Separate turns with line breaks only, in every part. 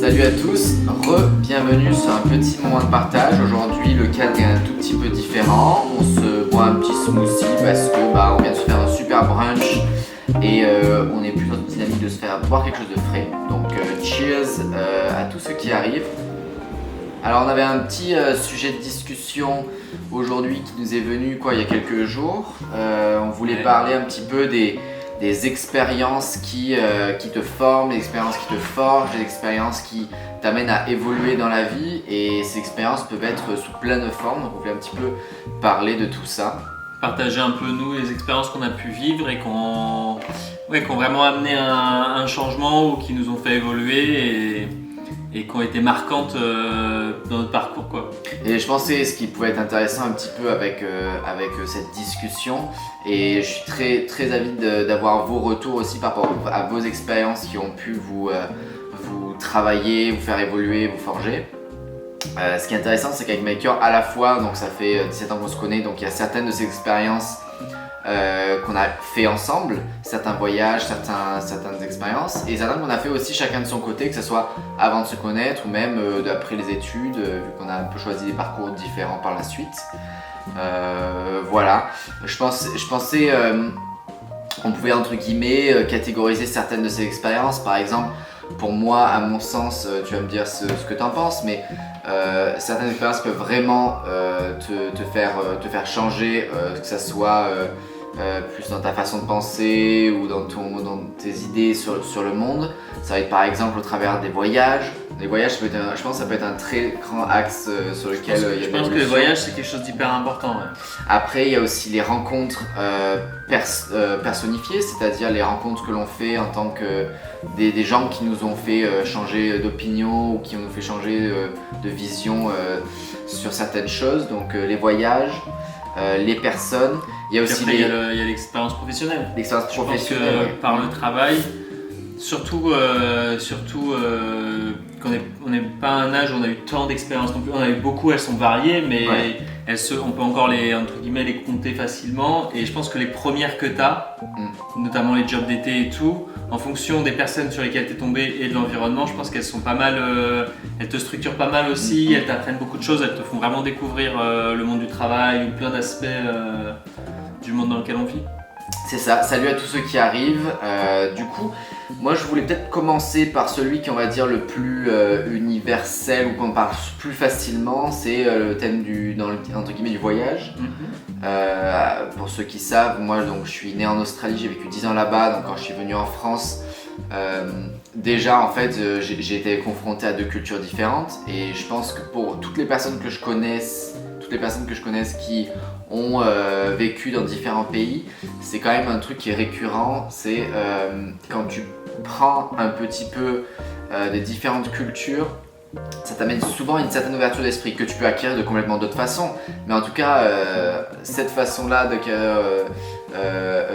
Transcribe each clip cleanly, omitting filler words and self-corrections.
Salut à tous, bienvenue sur un petit moment de partage. Aujourd'hui le cadre est un tout petit peu différent. On se boit un petit smoothie parce que on vient de se faire un super brunch et on est plus dans une dynamique de se faire boire quelque chose de frais. Donc cheers à tous ceux qui arrivent. Alors on avait un petit sujet de discussion aujourd'hui qui nous est venu il y a quelques jours. On voulait parler un petit peu des expériences qui te forment, des expériences qui te forgent, des expériences qui t'amènent à évoluer dans la vie, et ces expériences peuvent être sous plein de formes, donc on voulait un petit peu parler de tout ça.
Partager un peu nous les expériences qu'on a pu vivre et qu'on vraiment amené un changement ou qui nous ont fait évoluer et qui ont été marquantes dans notre parcours, quoi.
Et je pensais ce qui pouvait être intéressant un petit peu avec cette discussion, et je suis très, très avide d'avoir vos retours aussi par rapport à vos expériences qui ont pu vous travailler, vous faire évoluer, vous forger. Ce qui est intéressant, c'est qu'avec Maker, à la fois, donc ça fait 17 ans qu'on se connaît, donc il y a certaines de ces expériences qu'on a fait ensemble, certains voyages, certaines expériences, et certaines qu'on a fait aussi chacun de son côté, que ce soit avant de se connaître ou même après les études, vu qu'on a un peu choisi des parcours différents par la suite. Voilà, je pensais on pouvait entre guillemets catégoriser certaines de ces expériences. Par exemple, pour moi, à mon sens, tu vas me dire ce que tu en penses, mais certaines expériences peuvent vraiment te faire changer, que ça soit plus dans ta façon de penser ou dans tes idées sur le monde. Ça va être par exemple au travers des voyages. Les voyages, je pense que ça peut être un très grand axe sur lequel il y a
Je pense que les voyages, c'est quelque chose d'hyper important. Ouais.
Après, il y a aussi les rencontres personnifiées, c'est-à-dire les rencontres que l'on fait en tant que des gens qui nous ont fait changer d'opinion ou qui nous ont fait changer de vision sur certaines choses. Donc les voyages, les personnes. Il y a aussi
après, il y a l'expérience professionnelle.
L'expérience professionnelle.
Je pense que par le travail, surtout qu'on n'est pas à un âge où on a eu tant d'expériences non plus. On a eu beaucoup, elles sont variées, mais on peut encore entre guillemets les compter facilement. Et je pense que les premières que tu as, notamment les jobs d'été et tout, en fonction des personnes sur lesquelles tu es tombé et de l'environnement, je pense qu'elles sont pas mal, elles te structurent pas mal aussi, elles t'apprennent beaucoup de choses, elles te font vraiment découvrir le monde du travail ou plein d'aspects du monde dans lequel on vit.
C'est ça, salut à tous ceux qui arrivent. Du coup, moi je voulais peut-être commencer par celui qui, on va dire, le plus universel ou qu'on parle plus facilement, c'est le thème entre guillemets du voyage. Pour ceux qui savent, moi donc, je suis né en Australie, j'ai vécu 10 ans là-bas, donc quand je suis venu en France, déjà en fait j'ai été confronté à deux cultures différentes, et je pense que pour toutes les personnes que je connaisse qui ont vécu dans différents pays, c'est quand même un truc qui est récurrent, c'est quand tu prends un petit peu des différentes cultures, ça t'amène souvent une certaine ouverture d'esprit que tu peux acquérir de complètement d'autres façons, mais en tout cas cette façon-là de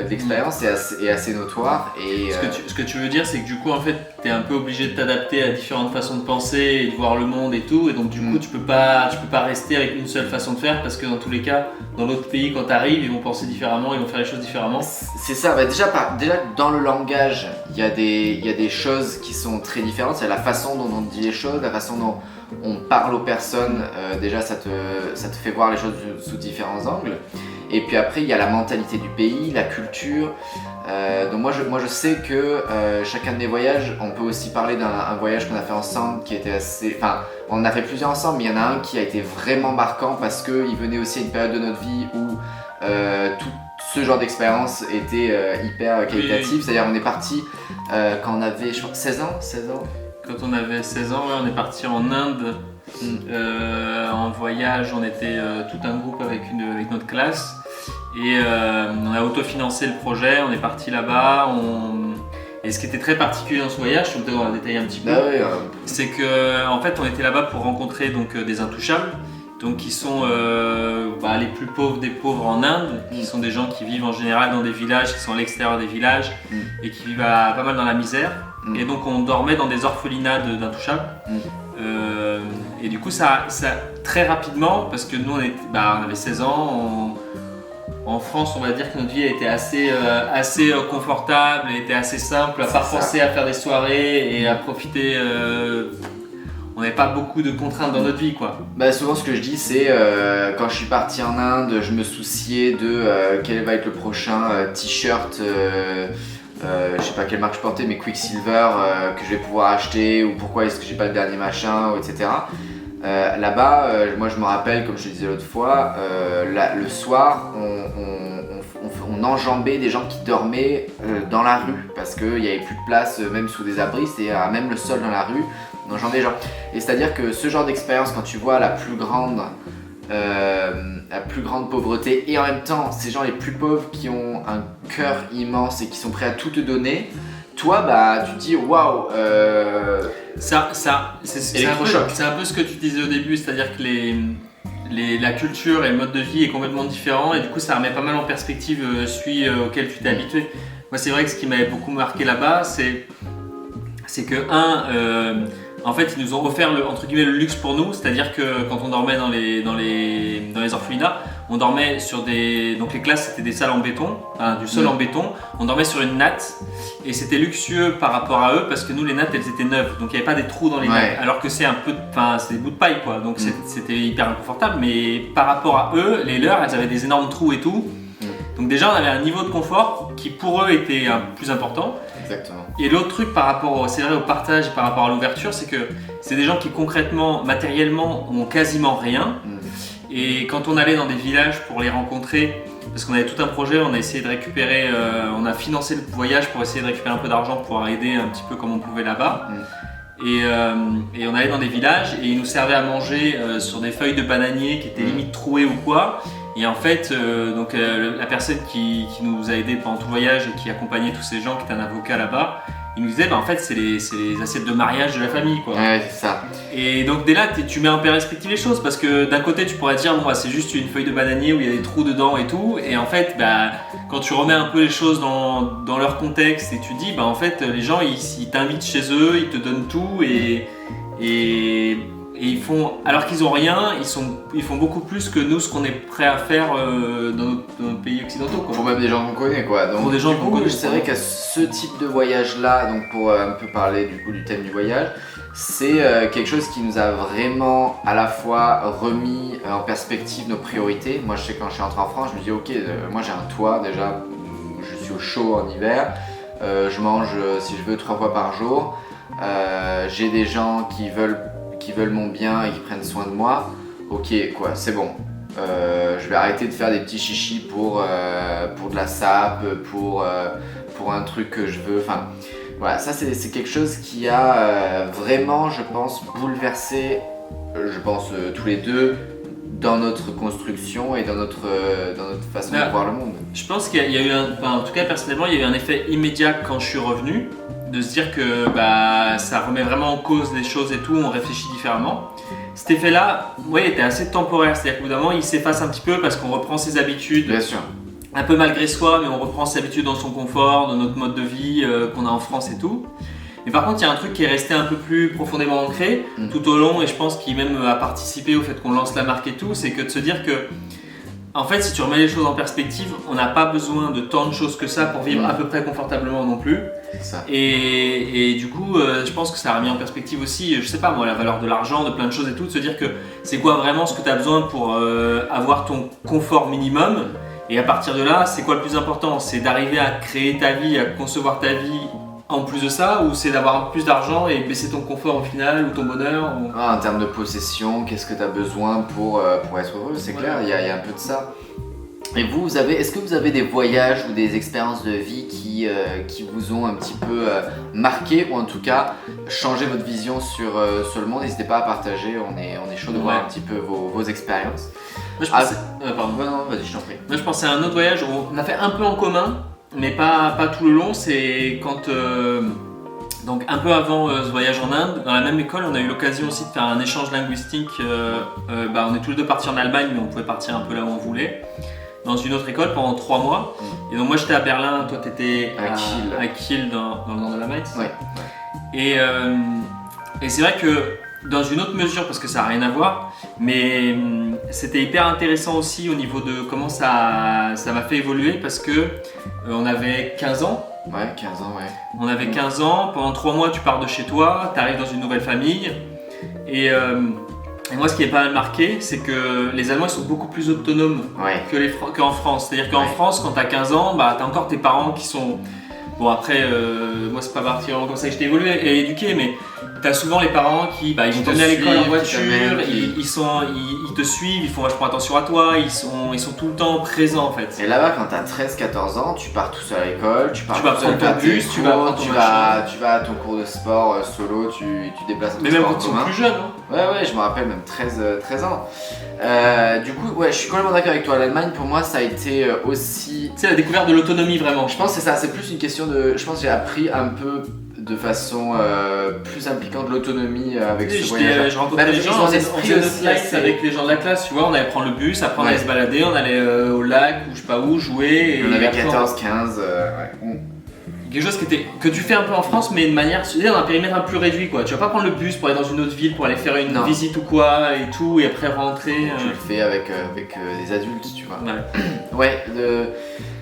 l'expérience est assez notoire. Et
ce que tu veux dire, c'est que du coup en fait tu es un peu obligé de t'adapter à différentes façons de penser et de voir le monde et tout, et donc du coup tu peux pas rester avec une seule façon de faire, parce que dans tous les cas dans l'autre pays, quand tu arrives, ils vont penser différemment, ils vont faire les choses différemment.
C'est ça, déjà dans le langage il y a des choses qui sont très différentes. C'est la façon dont on dit les choses, la façon dont on parle aux personnes, déjà ça te fait voir les choses sous différents angles. Et puis après il y a la mentalité du pays, la culture. Donc moi je sais que chacun de mes voyages, on peut aussi parler d'un voyage qu'on a fait ensemble qui était assez... Enfin, on en a fait plusieurs ensemble, mais il y en a un qui a été vraiment marquant parce qu'il venait aussi à une période de notre vie où tout ce genre d'expérience était hyper qualitatif. Oui. C'est-à-dire on est parti quand on avait, je crois, 16 ans.
Quand on avait 16 ans, on est parti en Inde en voyage. On était tout un groupe avec notre classe, et on a autofinancé le projet. On est parti là-bas. Et ce qui était très particulier dans ce voyage, on va détailler un petit peu, c'est que en fait on était là-bas pour rencontrer donc des intouchables, donc qui sont les plus pauvres des pauvres en Inde, qui sont des gens qui vivent en général dans des villages, qui sont à l'extérieur des villages et qui vivent pas mal dans la misère. Et donc on dormait dans des orphelinats d'intouchables. Et du coup ça très rapidement, parce que nous on avait 16 ans, en France, on va dire que notre vie a été assez confortable, était assez simple, à part penser à faire des soirées et à profiter on n'avait pas beaucoup de contraintes dans notre vie, quoi.
Bah souvent ce que je dis c'est quand je suis parti en Inde, je me souciais de quel va être le prochain t-shirt, je sais pas quelle marque je portais, mais Quicksilver que je vais pouvoir acheter, ou pourquoi est-ce que j'ai pas le dernier machin, etc. Là-bas, moi je me rappelle, comme je te disais l'autre fois, le soir on enjambait des gens qui dormaient dans la rue parce qu'il n'y avait plus de place, même sous des abris, c'est même le sol dans la rue. On enjambait les gens. Et c'est-à-dire que ce genre d'expérience, quand tu vois la plus grande pauvreté et en même temps ces gens les plus pauvres qui ont un cœur immense et qui sont prêts à tout te donner, toi bah tu te dis waouh.
C'est un peu ce que tu disais au début, c'est-à-dire que la culture et le mode de vie est complètement différent et du coup ça remet pas mal en perspective celui auquel tu t'es habitué. Moi c'est vrai que ce qui m'avait beaucoup marqué là-bas c'est que en fait ils nous ont offert entre guillemets le luxe pour nous, c'est-à-dire que quand on dormait dans les orphelinats, on dormait sur donc les classes c'était des salles en béton, du sol en béton, on dormait sur une natte et c'était luxueux par rapport à eux parce que nous les nattes elles étaient neuves, donc il n'y avait pas des trous dans les nattes, alors que c'est des bouts de paille quoi, donc c'était hyper inconfortable, mais par rapport à eux, les leurs elles avaient des énormes trous et tout, donc déjà on avait un niveau de confort qui pour eux était plus important.
Exactement.
Et l'autre truc par rapport au partage et par rapport à l'ouverture, c'est que c'est des gens qui concrètement, matériellement, ont quasiment rien. Et quand on allait dans des villages pour les rencontrer, parce qu'on avait tout un projet, on a essayé de récupérer, on a financé le voyage pour essayer de récupérer un peu d'argent pour pouvoir aider un petit peu comme on pouvait là-bas. Et on allait dans des villages et ils nous servaient à manger sur des feuilles de bananier qui étaient limite trouées ou quoi. Et en fait, la personne qui nous a aidés pendant tout le voyage et qui accompagnait tous ces gens, qui était un avocat là-bas, il nous disait en fait c'est les assiettes de mariage de la famille quoi.
Ouais, c'est ça.
Et donc dès là tu mets en perspective les choses parce que d'un côté tu pourrais dire c'est juste une feuille de bananier où il y a des trous dedans et tout, et en fait quand tu remets un peu les choses dans leur contexte et tu dis en fait les gens ils t'invitent chez eux, ils te donnent tout et ils font, alors qu'ils ont rien, ils font beaucoup plus que nous ce qu'on est prêt à faire dans nos pays occidentaux quoi.
Pour même des gens qu'on connaît quoi. Donc,
pour des gens qu'on connaît.
C'est vrai qu'à ce type de voyage là, donc pour un peu parler du coup du thème du voyage, c'est quelque chose qui nous a vraiment à la fois remis en perspective nos priorités. Moi je sais quand je suis rentré en France, je me dis ok, moi j'ai un toit déjà, je suis au chaud en hiver, je mange si je veux 3 fois par jour, j'ai des gens qui veulent mon bien et qui prennent soin de moi, ok quoi, c'est bon. Je vais arrêter de faire des petits chichis pour de la sape, pour un truc que je veux. Enfin, voilà, ça c'est quelque chose qui a vraiment, je pense, bouleversé, tous les deux, dans notre construction et dans notre façon de voir le monde.
Je pense qu'il y a eu en tout cas personnellement, il y a eu un effet immédiat quand je suis revenu, de se dire que ça remet vraiment en cause les choses et tout, on réfléchit différemment. Cet effet-là, était assez temporaire, c'est-à-dire qu'au bout d'un moment, il s'efface un petit peu parce qu'on reprend ses habitudes.
Bien sûr.
Un peu malgré soi, mais on reprend ses habitudes dans son confort, dans notre mode de vie qu'on a en France et tout. Mais par contre, il y a un truc qui est resté un peu plus profondément ancré tout au long, et je pense qu'il même a participé au fait qu'on lance la marque et tout, c'est que de se dire que en fait, si tu remets les choses en perspective, on n'a pas besoin de tant de choses que ça pour vivre à peu près confortablement non plus.
C'est ça.
Et du coup, je pense que ça a remis en perspective aussi, je sais pas moi, la valeur de l'argent, de plein de choses et tout, de se dire que c'est quoi vraiment ce que tu as besoin pour avoir ton confort minimum. Et à partir de là, c'est quoi le plus important? C'est d'arriver à créer ta vie, à concevoir ta vie en plus de ça, ou c'est d'avoir plus d'argent et baisser ton confort au final, ou ton bonheur
En termes de possession, qu'est-ce que tu as besoin pour être heureux? C'est clair, il y a un peu de ça. Et vous, est-ce que vous avez des voyages ou des expériences de vie qui vous ont un petit peu marqué, ou en tout cas changé votre vision sur le monde? N'hésitez pas à partager, on est chaud de voir un petit peu vos expériences.
Moi, je pensais...
pardon. Non, vas-y, je t'en prie.
Moi je pensais à un autre voyage où on a fait un peu en commun, mais pas tout le long. C'est quand, donc un peu avant ce voyage en Inde, dans la même école, on a eu l'occasion aussi de faire un échange linguistique. On est tous les deux partis en Allemagne, mais on pouvait partir un peu là où on voulait, dans une autre école pendant 3 mois. Et donc moi j'étais à Berlin, toi t'étais à Kiel dans le nord de l'Allemagne.
Ouais.
Et c'est vrai que dans une autre mesure, parce que ça n'a rien à voir, mais c'était hyper intéressant aussi au niveau de comment ça m'a fait évoluer, parce que on avait 15 ans.
Ouais, 15 ans, ouais.
On avait 15 ans, pendant 3 mois tu pars de chez toi, tu arrives dans une nouvelle famille, Et moi, ce qui est pas mal marqué, c'est que les Allemands ils sont beaucoup plus autonomes qu'en France. C'est-à-dire qu'en France, quand tu as 15 ans, bah, tu as encore tes parents qui sont... Bon, après, moi, c'est pas particulièrement comme ça que j'ai évolué et éduqué, mais tu as souvent les parents qui vont t'emmener à l'école en voiture, ils te suivent, ils font vachement attention à toi, ils sont tout le temps présents en fait.
Et là-bas, quand tu as 13-14 ans, tu pars tout seul à l'école, tu
vas prendre ton bus, tu vas
à ton cours de sport solo, tu déplaces un peu.
Mais même quand tu es plus jeune, hein.
Ouais, je me rappelle même 13 ans. Du coup, ouais, je suis complètement d'accord avec toi. L'Allemagne, pour moi, ça a été aussi.
Tu sais, la découverte de l'autonomie vraiment.
Je pense que c'est ça, c'est plus une question de. Je pense que j'ai appris un peu de façon plus impliquante l'autonomie avec ce voyage.
Je rencontrais des gens, on faisait notre life avec les gens de la classe, tu vois, on allait prendre le bus, après on allait se balader, on allait au lac ou je sais pas où jouer.
Et on avait 14, 15,
quelque chose que tu fais un peu en France, mais de manière, dans un périmètre un peu plus réduit quoi. Tu vas pas prendre le bus pour aller dans une autre ville pour aller faire une visite ou quoi et tout, et après rentrer.
Tu le fais avec des adultes, tu vois.
Ouais.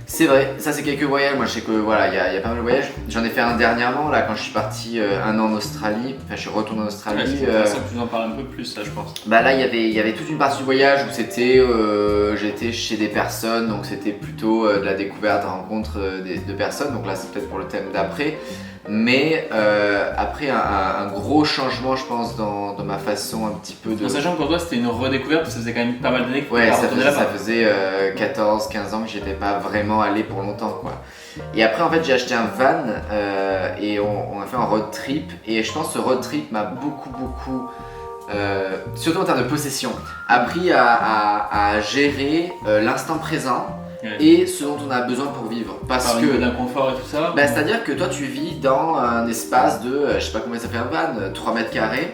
C'est vrai, ça c'est quelques voyages. Moi je sais que voilà, il y a pas mal de voyages. J'en ai fait un dernièrement là quand je suis parti un an en Australie. Enfin, je suis retourné en Australie.
C'est intéressant que tu nous en parles un peu plus, ça je pense.
Bah là il y avait toute une partie du voyage où c'était j'étais chez des personnes, donc c'était plutôt de la découverte, de rencontre de personnes. Donc là c'est peut-être pour le thème d'après. Mais après un gros changement je pense dans ma façon un petit peu de...
En sachant que pour toi c'était une redécouverte, parce que ça faisait quand même pas mal d'années que tu
ouais,
retourné là-bas.
Ça faisait 14-15 ans que j'étais pas vraiment allé pour longtemps quoi. Et après en fait j'ai acheté un van et on a fait un road trip. Et je pense que ce road trip m'a beaucoup surtout en termes de possession, appris à gérer l'instant présent. Et ce dont on a besoin pour vivre. Parce que
d'un confort et tout ça.
Bah, c'est-à-dire que toi tu vis dans un espace de, je sais pas combien ça fait un van, 3 mètres carrés,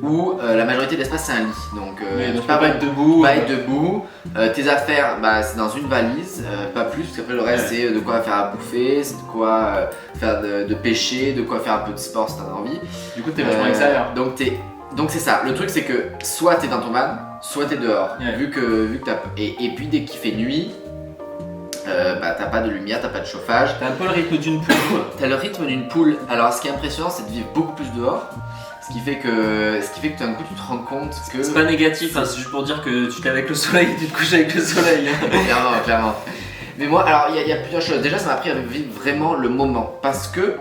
où la majorité de l'espace c'est un lit. Donc
tu peux pas être debout.
Pas être debout. Tes affaires, c'est dans une valise, pas plus, parce qu'après le reste c'est de quoi faire à bouffer, c'est de quoi faire de pêcher, de quoi faire un peu de sport si t'en as envie.
Du coup t'es vachement extérieur.
Donc c'est ça, le truc c'est que soit t'es dans ton van, soit t'es dehors, vu que t'as... Et puis dès qu'il fait nuit, t'as pas de lumière, t'as pas de chauffage.
T'as un peu le rythme d'une poule quoi.
T'as le rythme d'une poule. Alors ce qui est impressionnant c'est de vivre beaucoup plus dehors. Ce qui fait que tout d'un coup tu te rends compte que...
C'est pas négatif, c'est juste pour dire que tu t'es avec le soleil et tu te couches avec le soleil.
Clairement. Mais moi, alors il y a plusieurs choses. Déjà ça m'a appris à vivre vraiment le moment. Parce que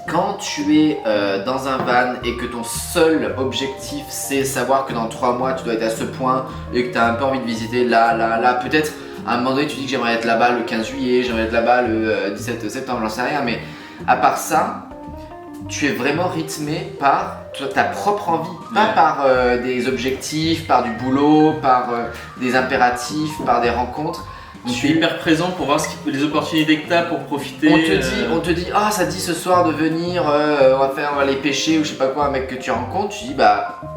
quand tu es dans un van et que ton seul objectif c'est savoir que dans 3 mois tu dois être à ce point et que tu as un peu envie de visiter là, peut-être à un moment donné tu dis que j'aimerais être là-bas le 15 juillet, j'aimerais être là-bas le 17 septembre, j'en sais rien, mais à part ça, tu es vraiment rythmé par ta propre envie, pas par des objectifs, par du boulot, par des impératifs, par des rencontres.
Donc tu es hyper présent pour voir les opportunités que tu as pour profiter.
On te dit, ça dit ce soir de venir, on va aller pêcher ou je sais pas quoi, un mec que tu rencontres, tu dis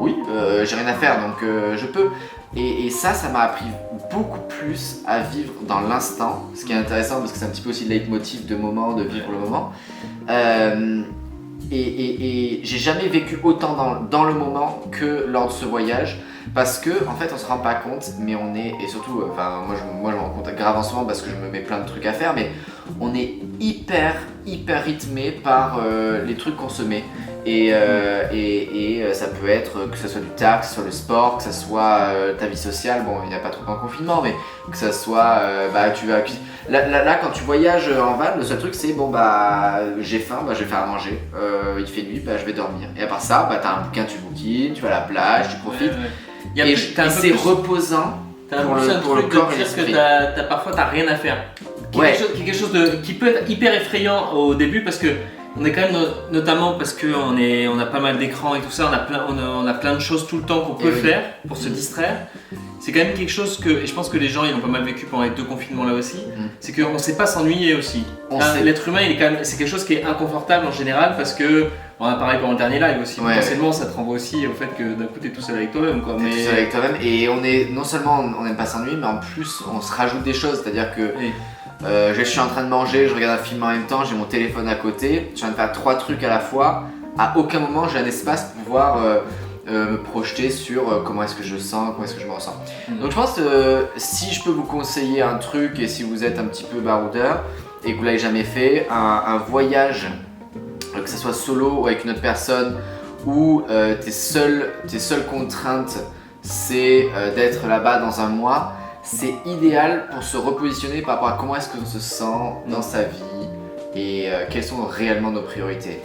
oui, j'ai rien à faire donc je peux. Et ça m'a appris beaucoup plus à vivre dans l'instant, ce qui est intéressant parce que c'est un petit peu aussi le leitmotiv de moment, de vivre le moment. Et j'ai jamais vécu autant dans le moment que lors de ce voyage. Parce que en fait on se rend pas compte, mais on est, et surtout, moi je me rends compte grave en ce moment parce que je me mets plein de trucs à faire, mais on est hyper rythmé par les trucs consommés. Et ça peut être que ce soit du taf, que ce soit le sport, que ce soit ta vie sociale, bon il n'y a pas trop en confinement, mais que ce soit, tu vas là quand tu voyages en van, le seul truc c'est j'ai faim, je vais faire à manger, il fait nuit, je vais dormir. Et à part ça, t'as un bouquin, tu bouquines, tu vas à la plage, tu profites. Et c'est reposant pour le corps et l'esprit.
Que parfois t'as rien à faire. Quelque chose qui peut être hyper effrayant au début parce que on est quand même, notamment parce qu'on a pas mal d'écrans et tout ça, on a plein de choses tout le temps qu'on peut faire pour se distraire. C'est quand même quelque chose que, et je pense que les gens ils ont pas mal vécu pendant les 2 confinements là aussi, c'est qu'on sait pas s'ennuyer aussi. L'être humain c'est quelque chose qui est inconfortable en général parce que, on a parlé pendant le dernier live aussi, potentiellement ça te renvoie aussi au fait que d'un coup t'es tout seul avec toi-même quoi.
T'es tout seul avec toi-même et non seulement on n'aime pas s'ennuyer mais en plus on se rajoute des choses, c'est-à-dire que je suis en train de manger, je regarde un film en même temps, j'ai mon téléphone à côté, je suis en train de faire 3 trucs à la fois, à aucun moment j'ai un espace pour pouvoir me projeter sur comment est-ce que je sens, comment est-ce que je me ressens. Donc je pense que si je peux vous conseiller un truc et si vous êtes un petit peu baroudeur et que vous l'avez jamais fait, un voyage, que ce soit solo ou avec une autre personne où tes seules contraintes c'est d'être là-bas dans un mois, c'est idéal pour se repositionner par rapport à comment est-ce qu'on se sent dans sa vie et quelles sont réellement nos priorités.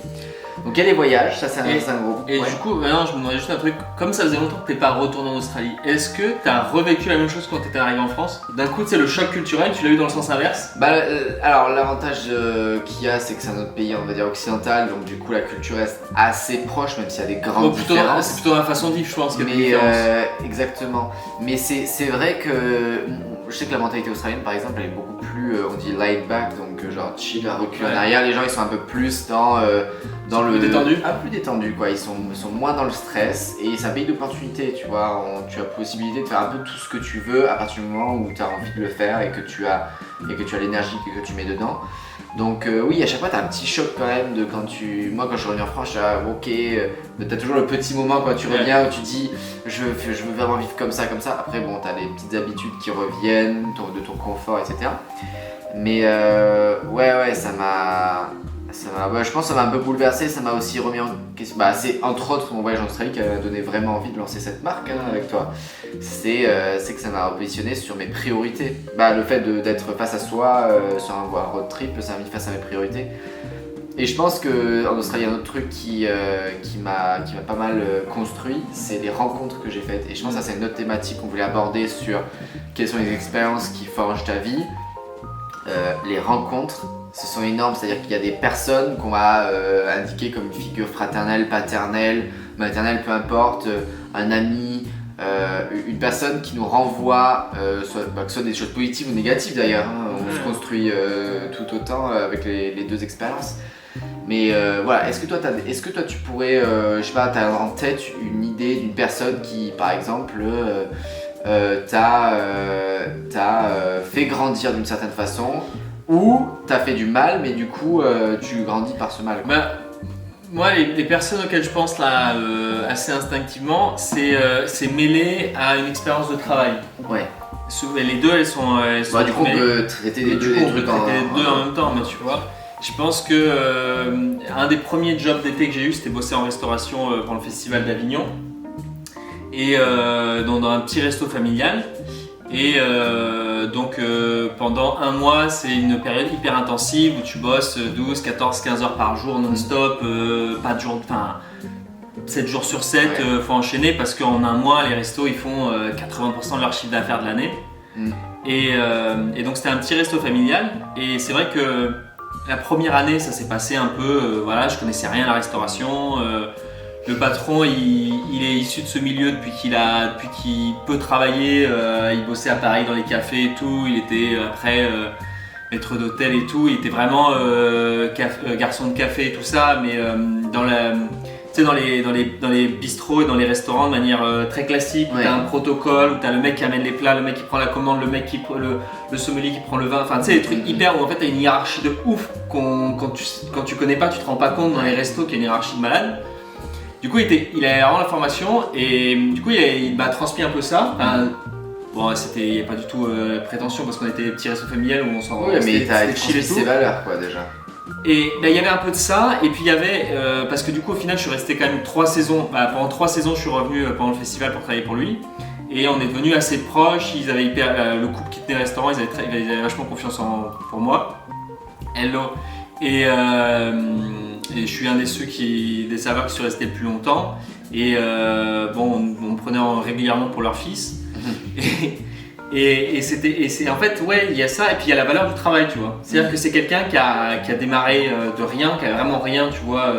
Donc il y a les voyages, ça c'est un gros.
Et du coup, maintenant je me demandais juste un truc, comme ça faisait longtemps que t'es pas retourné en Australie, est-ce que t'as revécu la même chose quand t'étais arrivé en France? D'un coup, c'est le choc culturel, tu l'as eu dans le sens inverse?
Alors l'avantage qu'il y a, c'est que c'est un autre pays, on va dire occidental, donc du coup la culture reste assez proche, même s'il y a des grandes différences.
C'est plutôt la façon de vivre, je pense, qu'il y a des
différences. Exactement. Mais c'est vrai que je sais que la mentalité australienne, par exemple, elle est beaucoup plus, on dit laid back, donc genre chill, recul en arrière. Les gens, ils sont un peu plus dans le
détendu.
Plus détendu, quoi. Ils sont moins dans le stress et c'est un pays d'opportunités, tu vois. Tu as possibilité de faire un peu tout ce que tu veux à partir du moment où tu as envie de le faire et que tu as l'énergie que tu mets dedans. Donc oui, à chaque fois t'as un petit choc quand même de moi quand je reviens en France, je suis ok, t'as toujours le petit moment quand tu reviens où tu dis je veux vraiment vivre comme ça. Après bon, t'as des petites habitudes qui reviennent, de ton confort, etc. Mais ouais, je pense que ça m'a un peu bouleversé, ça m'a aussi remis en question. C'est entre autres mon voyage en Australie qui m'a donné vraiment envie de lancer cette marque avec toi. C'est que ça m'a repositionné sur mes priorités. Le fait d'être face à soi sur un road trip, ça m'a mis face à mes priorités. Et je pense qu'en Australie, il y a un autre truc qui m'a pas mal construit, c'est les rencontres que j'ai faites. Et je pense que ça c'est une autre thématique qu'on voulait aborder sur quelles sont les expériences qui forgent ta vie. Les rencontres, ce sont énormes, c'est-à-dire qu'il y a des personnes qu'on va indiquer comme une figure fraternelle, paternelle, maternelle, peu importe, un ami, une personne qui nous renvoie, que ce soit des choses positives ou négatives d'ailleurs, on se construit tout autant avec les deux expériences. Mais voilà, est-ce que toi tu pourrais, je sais pas, t'as en tête une idée d'une personne qui par exemple t'a fait grandir d'une certaine façon ou t'as fait du mal mais du coup tu grandis par ce mal, quoi.
Moi les personnes auxquelles je pense là assez instinctivement c'est mêlé à une expérience de travail.
Ouais.
Les deux elles sont
du coup on peut traiter les deux
en même temps, mais tu vois. Je pense que un des premiers jobs d'été que j'ai eu, c'était bosser en restauration pour le festival d'Avignon et dans un petit resto familial. Et donc pendant un mois, c'est une période hyper intensive où tu bosses 12, 14, 15 heures par jour non-stop, pas de jour, 7 jours sur 7, faut enchaîner parce qu'en un mois, les restos ils font 80% de leur chiffre d'affaires de l'année. Et donc c'était un petit resto familial et c'est vrai que la première année, ça s'est passé un peu, je connaissais rien à la restauration. Le patron, il est issu de ce milieu depuis qu'il peut travailler. Il bossait à Paris dans les cafés et tout. Il était après maître d'hôtel et tout. Il était vraiment garçon de café et tout ça, mais dans les bistrots et dans les restaurants de manière très classique, où t'as un protocole, où t'as le mec qui amène les plats, le mec qui prend la commande, le mec le sommelier qui prend le vin, enfin tu sais des trucs hyper où en fait t'as une hiérarchie de ouf quand tu connais pas, tu te rends pas compte dans les restos qu'il y a une hiérarchie de malade. Du coup il avait vraiment la formation et du coup il m'a transmis un peu ça. Bon, il n'y a pas du tout prétention parce qu'on était des petits restos familiales où on s'en
mais t'as transmis ses valeurs quoi déjà.
Et il y avait un peu de ça, et puis il y avait, parce que du coup au final je suis resté quand même 3 saisons, pendant 3 saisons je suis revenu pendant le festival pour travailler pour lui, et on est devenus assez proches, ils avaient le couple qui tenait le restaurant, ils avaient vachement confiance pour moi, hello, et je suis un des serveurs qui sont restés le plus longtemps, et on me prenait régulièrement pour leur fils, Et c'est en fait, il y a ça, et puis il y a la valeur du travail, tu vois. C'est-à-dire que c'est quelqu'un qui a démarré de rien, qui a vraiment rien, tu vois,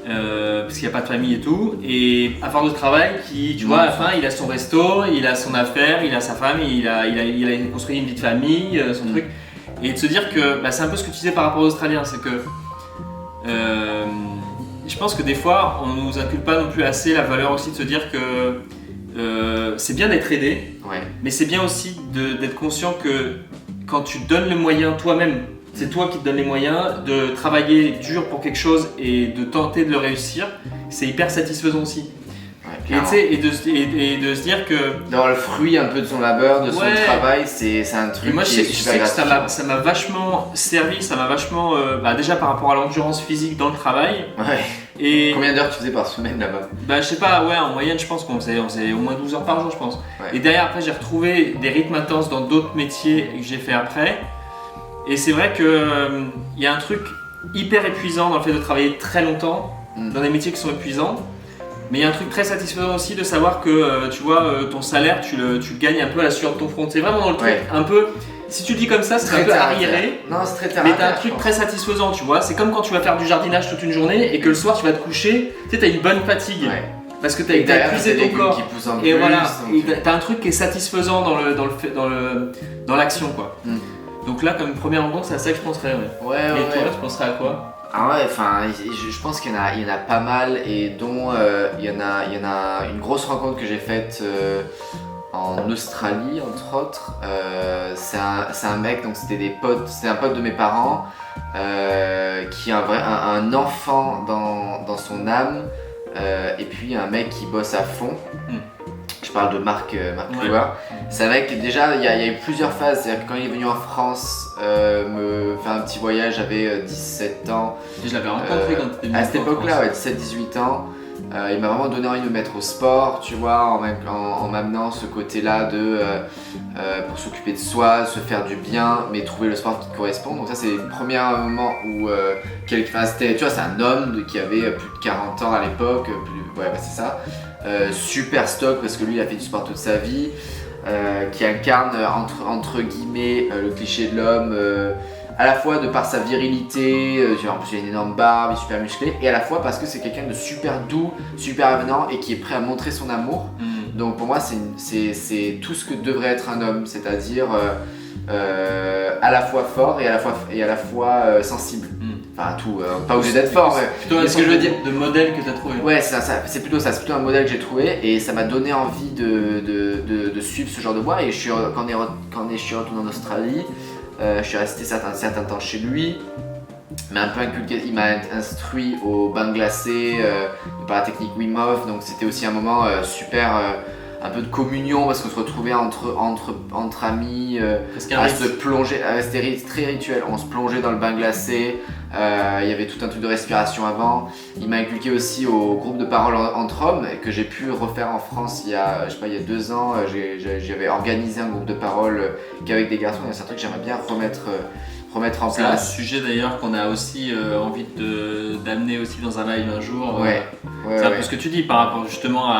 parce qu'il n'y a pas de famille et tout. Et à force de travail, tu vois, à la fin, il a son resto, il a son affaire, il a sa femme, il a construit une vie de famille, son truc. Et de se dire que, c'est un peu ce que tu disais par rapport aux Australiens, c'est que je pense que des fois, on nous inculque pas non plus assez la valeur aussi de se dire que c'est bien d'être aidé, mais c'est bien aussi d'être conscient que quand tu donnes les moyens toi-même, c'est toi qui te donnes les moyens de travailler dur pour quelque chose et de tenter de le réussir, c'est hyper satisfaisant aussi. Et de se dire que
d'avoir le fruit un peu de son labeur, de son travail, c'est un truc
moi,
qui est super gratifiant.
Ça m'a vachement servi, ça m'a vachement déjà par rapport à l'endurance physique dans le travail. Et
Combien d'heures tu faisais par semaine là-bas?
bah, je sais pas, ouais, en moyenne, je pense qu'on faisait au moins 12 heures par jour, je pense.
Ouais.
Et derrière, après, j'ai retrouvé des rythmes intenses dans d'autres métiers que j'ai fait après. Et c'est vrai qu'il y a un truc hyper épuisant dans le fait de travailler très longtemps, dans des métiers qui sont épuisants. Mais il y a un truc très satisfaisant aussi de savoir que tu vois, ton salaire, tu le gagnes un peu à la sueur de ton front. C'est vraiment dans le truc un peu. Si tu le dis comme ça, c'est un peu arriéré.
Non, c'est très terre.
Mais t'as un truc très satisfaisant, tu vois. C'est comme quand tu vas faire du jardinage toute une journée et que le soir tu vas te coucher, tu sais, t'as une bonne fatigue.
Ouais.
Parce que t'as épuisé ton corps.
Qui poussent en
Et
plus,
voilà,
donc,
et t'as un truc qui est satisfaisant dans l'action, quoi. Donc là, comme première rencontre, c'est à ça que je penserais.
Ouais,
Et
ouais.
toi, tu penserais à quoi?
Ah ouais, enfin, je pense qu'il y en a pas mal et dont il y en a une grosse rencontre que j'ai faite en Australie entre autres. C'est un mec, donc c'était un pote de mes parents qui a un enfant dans son âme et puis un mec qui bosse à fond. Je parle de Marc Louard. C'est un mec, déjà, il y a eu plusieurs phases. C'est-à-dire que quand il est venu en France me faire un petit voyage, j'avais 17 ans.
Et je l'avais rencontré quand tu étais
à cette époque-là, ouais, 17-18 ans. Il m'a vraiment donné envie de me mettre au sport, tu vois, en m'amenant ce côté-là de pour s'occuper de soi, se faire du bien, mais trouver le sport qui te correspond. Donc ça, c'est le premier moment où tu vois, c'est un homme qui avait plus de 40 ans à l'époque, c'est ça. Super stock parce que lui, il a fait du sport toute sa vie, qui incarne entre guillemets le cliché de l'homme. À la fois de par sa virilité, en plus il a une énorme barbe, il est super musclé, et à la fois parce que c'est quelqu'un de super doux, super avenant et qui est prêt à montrer son amour. Donc pour moi c'est tout ce que devrait être un homme, c'est-à-dire à la fois fort et à la fois sensible. Enfin tout, pas obligé d'être fort, mais
plutôt
ce que je veux dire
de modèle que tu as trouvé.
Ouais, c'est plutôt ça, c'est plutôt un modèle que j'ai trouvé et ça m'a donné envie de suivre ce genre de voie. Et quand je suis retourné en Australie, je suis resté un certain temps chez lui. Il m'a instruit au bain glacé par la technique Wim Hof, donc c'était aussi un moment super, un peu de communion parce qu'on se retrouvait entre amis à se plonger, c'était très rituel, on se plongeait dans le bain glacé, il y avait tout un truc de respiration avant. Il m'a inculqué aussi au groupe de parole entre hommes que j'ai pu refaire en France il y a 2 ans. J'avais organisé un groupe de parole qu'avec des garçons, et c'est un truc que j'aimerais bien remettre en place.
C'est un sujet d'ailleurs qu'on a aussi envie d'amener aussi dans un live un jour. C'est un peu ce que tu dis par rapport justement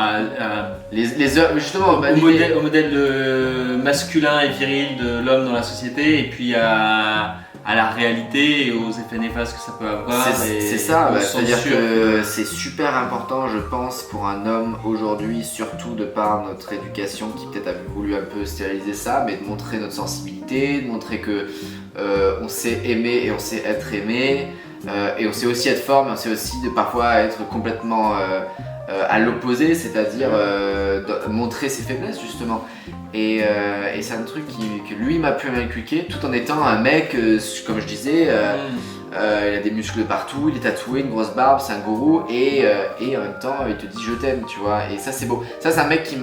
les heures, justement,
au modèle masculin et viril de l'homme dans la société, et puis à la réalité et aux effets néfastes que ça peut avoir.
C'est ça, c'est-à-dire que c'est super important, je pense, pour un homme aujourd'hui, surtout de par notre éducation qui peut-être a voulu un peu stériliser ça, mais de montrer notre sensibilité, de montrer que on sait aimer et on sait être aimé, et on sait aussi être fort, mais on sait aussi parfois être complètement à l'opposé, c'est-à-dire montrer ses faiblesses justement. Et c'est un truc que lui m'a pu m'inculquer tout en étant un mec, comme je disais, il a des muscles de partout, il est tatoué, une grosse barbe, c'est un gourou, et en même temps il te dit je t'aime, tu vois, et ça c'est beau. Ça c'est un mec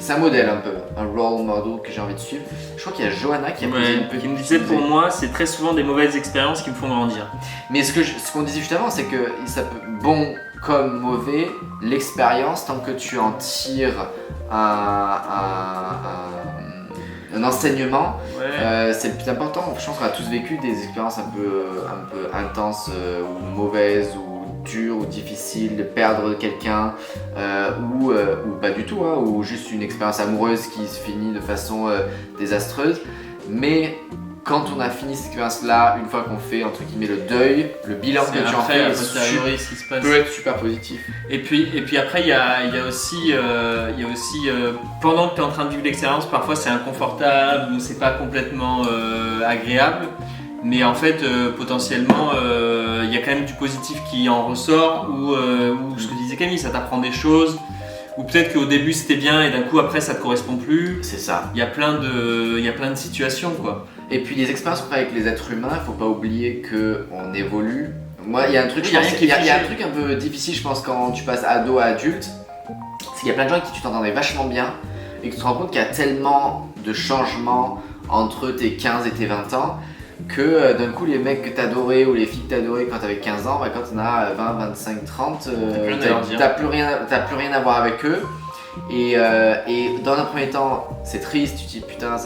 c'est un modèle un peu, un role model que j'ai envie de suivre. Je crois qu'il y a Johanna qui a posé une petite...
qui me disait pour moi c'est très souvent des mauvaises expériences qui me font grandir.
Mais ce qu'on disait juste avant, c'est que ça peut, bon comme mauvais, l'expérience, tant que tu en tires un enseignement, c'est le plus important. Je pense qu'on a tous vécu des expériences un peu intenses ou mauvaises ou dures ou difficiles, de perdre quelqu'un ou pas du tout, hein, ou juste une expérience amoureuse qui se finit de façon désastreuse. Mais quand on a fini cette expérience-là, une fois qu'on fait entre guillemets le deuil, le bilan que tu en fais peut être super positif.
Et puis après, il y a aussi pendant que tu es en train de vivre l'expérience, parfois c'est inconfortable ou c'est pas complètement agréable. Mais en fait, potentiellement, il y a quand même du positif qui en ressort, ou ce que disait Camille, ça t'apprend des choses. Ou peut-être qu'au début c'était bien et d'un coup après ça te correspond plus.
C'est ça.
Il y a plein de situations quoi.
Et puis les expériences qu'on fait avec les êtres humains, il faut pas oublier qu'on évolue. Moi il y a un truc, il y a un truc un peu difficile je pense quand tu passes ado à adulte, c'est qu'il y a plein de gens avec qui tu t'entendais vachement bien et que tu te rends compte qu'il y a tellement de changements entre tes 15 et tes 20 ans que d'un coup les mecs que t'adorais ou les filles que t'adorais quand t'avais 15 ans, bah, quand t'en as 20, 25, 30, t'as plus rien à voir avec eux. Et dans un premier temps, c'est triste, tu te dis putain,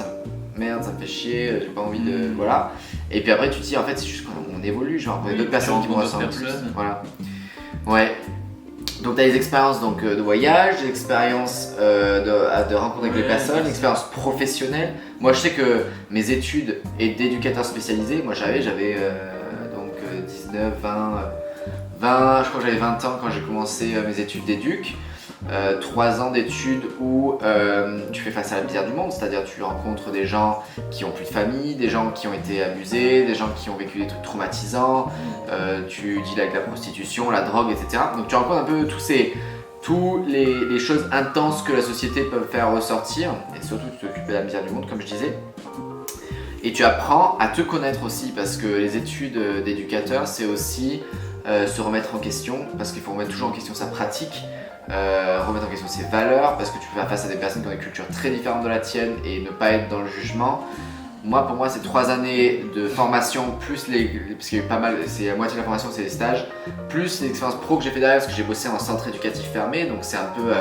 merde, ça me fait chier, j'ai pas envie de. Voilà. Et puis après, tu te dis en fait, c'est juste qu'on évolue, je vais rencontrer d'autres personnes qui me ressemblent plus. Voilà. Ouais. Donc, tu as des expériences donc, de voyage, des expériences de rencontre avec les personnes, des expériences professionnelles. Moi, je sais que mes études et d'éducateur spécialisé, moi j'avais donc 19, 20, je crois que j'avais 20 ans quand j'ai commencé mes études d'éduc. 3 ans d'études où tu fais face à la misère du monde, c'est-à-dire tu rencontres des gens qui ont plus de famille, des gens qui ont été abusés, des gens qui ont vécu des trucs traumatisants, tu deals avec la prostitution, la drogue, etc. Donc tu rencontres un peu toutes les choses intenses que la société peut faire ressortir, et surtout tu t'occupes de la misère du monde comme je disais. Et tu apprends à te connaître aussi, parce que les études d'éducateur c'est aussi se remettre en question, parce qu'il faut remettre toujours en question sa pratique. Remettre en question ses valeurs, parce que tu peux faire face à des personnes qui ont des cultures très différentes de la tienne et ne pas être dans le jugement. Pour moi c'est 3 années de formation plus parce qu'il y a eu pas mal, c'est la moitié de la formation c'est les stages, plus les expériences pro que j'ai fait derrière, parce que j'ai bossé en centre éducatif fermé, donc c'est un peu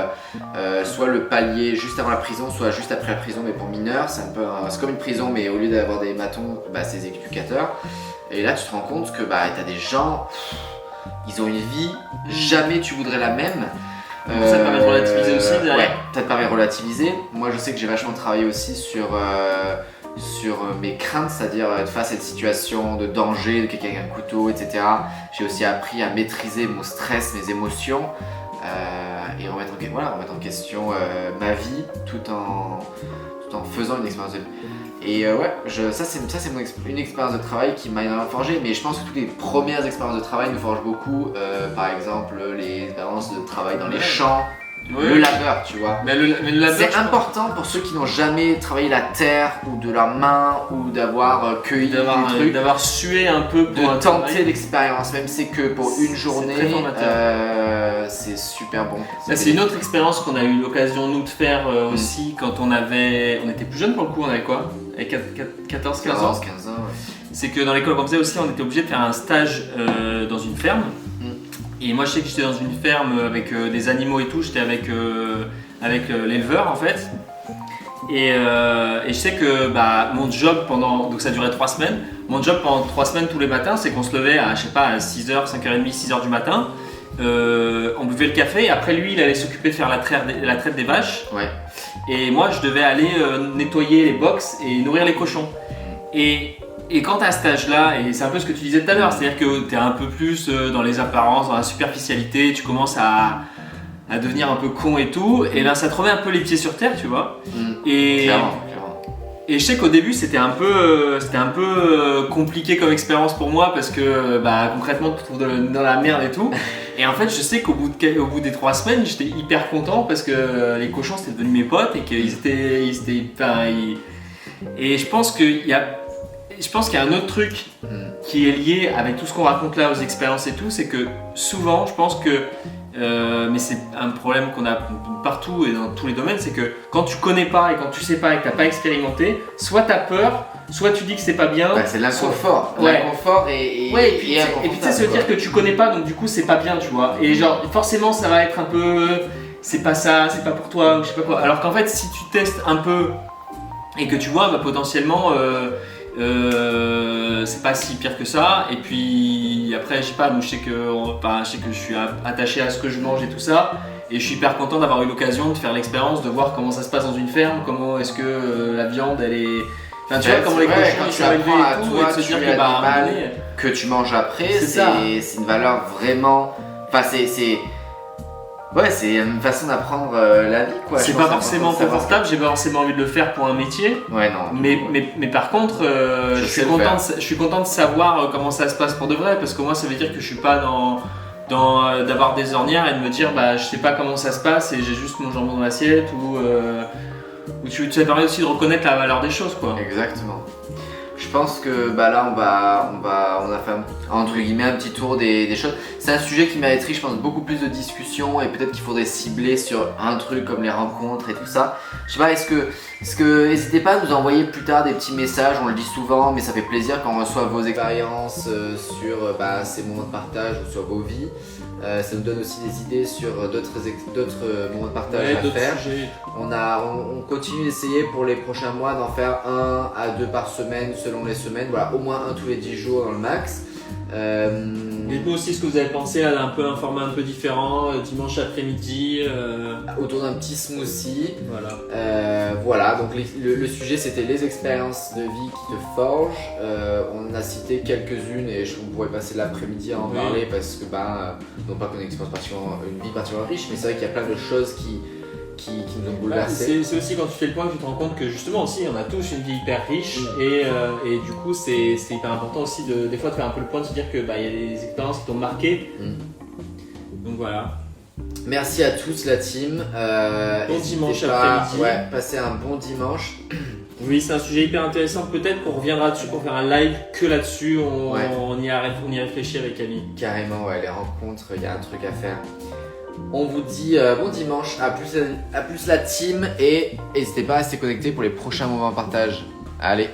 soit le palier juste avant la prison, soit juste après la prison, mais pour mineurs. C'est comme une prison, mais au lieu d'avoir des bâtons, c'est des éducateurs. Et là tu te rends compte que t'as des gens, ils ont une vie, jamais tu voudrais la même.
Ça te permet de relativiser aussi derrière.
Ouais, ça te permet de relativiser. Moi je sais que j'ai vachement travaillé aussi sur mes craintes, c'est-à-dire être face à une situation de danger, de quelqu'un avec un couteau, etc. J'ai aussi appris à maîtriser mon stress, mes émotions et remettre en question ma vie tout en faisant une expérience de vie. Et ça c'est une expérience de travail qui m'a énormément forgé, mais je pense que toutes les premières expériences de travail nous forgent beaucoup, par exemple les expériences de travail dans les champs, le labeur, tu vois.
Mais le labeur,
c'est important pour ceux qui n'ont jamais travaillé la terre ou de leurs mains ou d'avoir cueilli des trucs,
d'avoir sué un peu pour
de tenter l'expérience, même si c'est que pour une journée, c'est super bon.
C'est une autre expérience qu'on a eu l'occasion nous de faire aussi quand on était plus jeunes pour le coup. On avait quoi, avec 14-15 ans.
Ouais.
C'est que dans l'école qu'on faisait aussi, on était obligé de faire un stage dans une ferme. Et moi je sais que j'étais dans une ferme avec des animaux et tout, j'étais avec l'éleveur en fait. Et je sais que mon job donc ça durait 3 semaines, mon job pendant 3 semaines tous les matins, c'est qu'on se levait à 6h, 5h30, 6h du matin, on buvait le café et après lui il allait s'occuper de faire la traite des vaches.
Ouais.
Et moi je devais aller nettoyer les box et nourrir les cochons. Et quand tu as à cet âge-là, et c'est un peu ce que tu disais tout à l'heure, c'est-à-dire que tu es un peu plus dans les apparences, dans la superficialité, tu commences à devenir un peu con et tout, et là ça te remet un peu les pieds sur terre, tu vois.
Clairement.
Et je sais qu'au début c'était un peu compliqué comme expérience pour moi, parce que concrètement tu te trouves dans la merde et tout. Et en fait je sais qu'au bout des 3 semaines j'étais hyper content, parce que les cochons c'était devenus mes potes et qu'ils et je pense qu'il y a un autre truc qui est lié avec tout ce qu'on raconte là aux expériences et tout, c'est que souvent je pense que, mais c'est un problème qu'on a partout et dans tous les domaines, c'est que quand tu connais pas et quand tu sais pas et que t'as pas expérimenté, soit t'as peur, soit tu dis que c'est pas bien.
C'est l'inconfort.
L'inconfort
et
puis tu sais se dire que tu connais pas, donc du coup c'est pas bien, tu vois. Et genre forcément ça va être un peu, c'est pas ça, c'est pas pour toi, ou je sais pas quoi. Alors qu'en fait si tu testes un peu et que tu vois potentiellement c'est pas si pire que ça. Et puis après je sais pas, je sais que je suis attaché à ce que je mange et tout ça, et je suis hyper content d'avoir eu l'occasion de faire l'expérience, de voir comment ça se passe dans une ferme, comment est-ce que la viande elle est, tu vois comment les cochons ils sont élevés et tout, et de se dire
que tu manges après, c'est une valeur vraiment, c'est une façon d'apprendre la vie, quoi.
C'est pas forcément confortable, j'ai pas forcément envie de le faire pour un métier.
Ouais, non.
Mais par contre, je suis content de savoir comment ça se passe pour de vrai, parce que moi ça veut dire que je suis pas d'avoir des ornières et de me dire je sais pas comment ça se passe et j'ai juste mon jambon dans l'assiette, ou ça permet aussi de reconnaître la valeur des choses, quoi.
Exactement. Je pense que là on a fait entre guillemets un petit tour des choses. c'est un sujet qui mériterait, je pense, beaucoup plus de discussion et peut-être qu'il faudrait cibler sur un truc comme les rencontres et tout ça. Je sais pas, n'hésitez pas à nous envoyer plus tard des petits messages, on le dit souvent, mais ça fait plaisir quand on reçoit vos expériences sur ces moments de partage ou sur vos vies. Ça nous donne aussi des idées sur d'autres moments de partage à faire.
Sujets.
On continue d'essayer pour les prochains mois d'en faire 1 à 2 par semaine selon les semaines, voilà, au moins 1 tous les 10 jours dans le max.
Dites-nous aussi ce que vous avez pensé à un format un peu différent, dimanche après-midi.
Autour d'un petit smoothie.
Voilà.
Voilà, donc le sujet c'était les expériences de vie qui te forgent. On a cité quelques-unes et on pourrait passer l'après-midi à en parler parce que non pas qu'on ait une vie particulièrement riche, mais c'est vrai qu'il y a plein de choses qui nous ont bouleversés.
C'est aussi quand tu fais le point que tu te rends compte que justement aussi on a tous une vie hyper riche et du coup c'est hyper important aussi des fois de faire un peu le point, de se dire que il y a des expériences qui t'ont marqué. Donc voilà.
Merci à tous la team.
Bon dimanche après-midi.
Ouais, passez un bon dimanche.
Oui, c'est un sujet hyper intéressant. Peut-être qu'on reviendra dessus pour faire un live que là-dessus. On y réfléchit avec Camille.
Carrément, ouais, les rencontres, il y a un truc à faire. On vous dit bon dimanche, à plus la team et n'hésitez pas à rester connectés pour les prochains moments de partage. Allez.